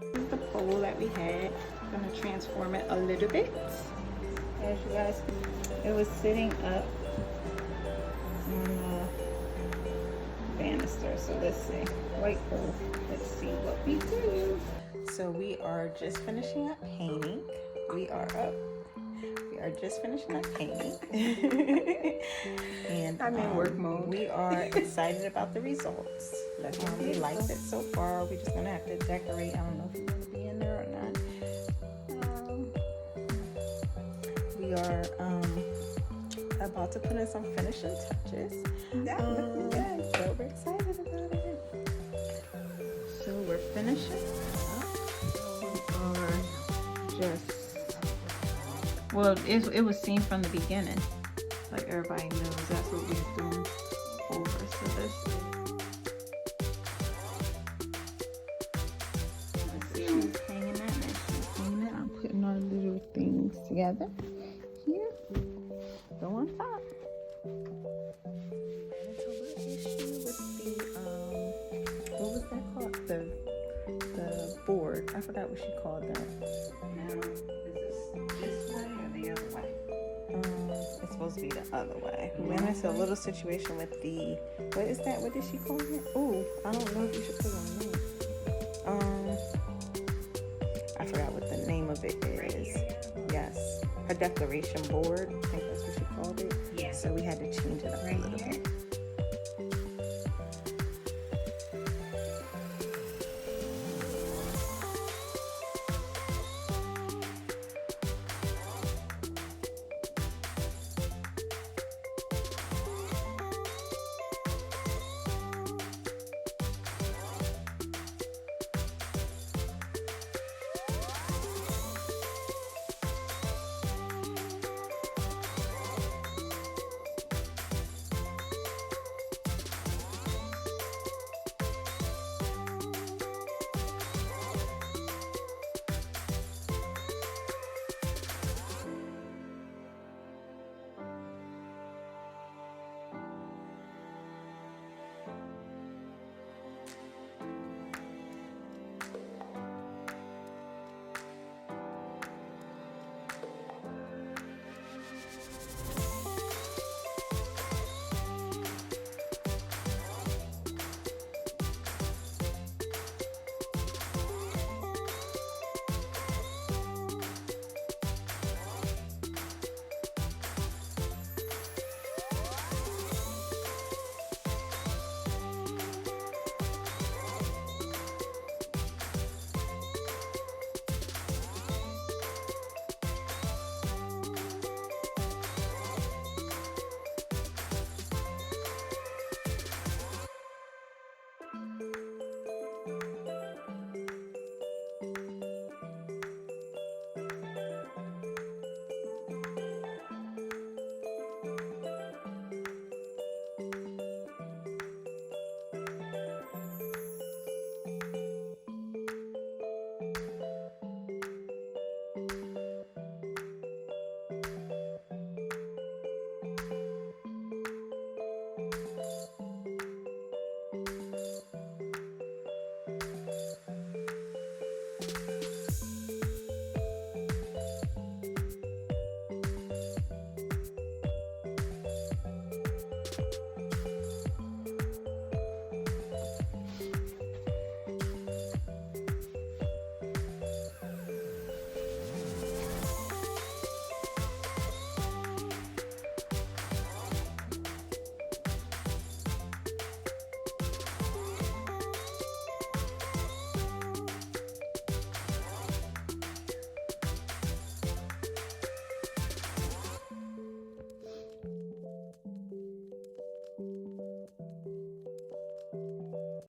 This is the pole that we had. I'm gonna transform it a little bit. As you guys can, it was sitting up on the banister. So let's see, white pole. Let's see what we do. So we are just finishing up painting. We are just finishing up painting. And I'm in work mode. We are excited about the results. We liked it so far. We're just gonna have to decorate. I don't know if we're gonna be in there or not. We are about to put in some finishing touches. So we're excited about it. So we're finishing up. We are just, well, it was seen from the beginning. Like everybody knows that's what we're doing over. So let's see. She's hanging that and she's hanging it. I'm putting our little things together here. Go on top. It's a little issue with the what was that called? The board. I forgot what she called that. Now, is this way or the other way? It's supposed to be the other way. We're in a little situation with the, what is that? What did she call it? Oh, I don't know if you should put it on there. I forgot what the name of it is. Yes, her declaration board. I think that's what she called it. Yeah. So we had to change it up a little bit.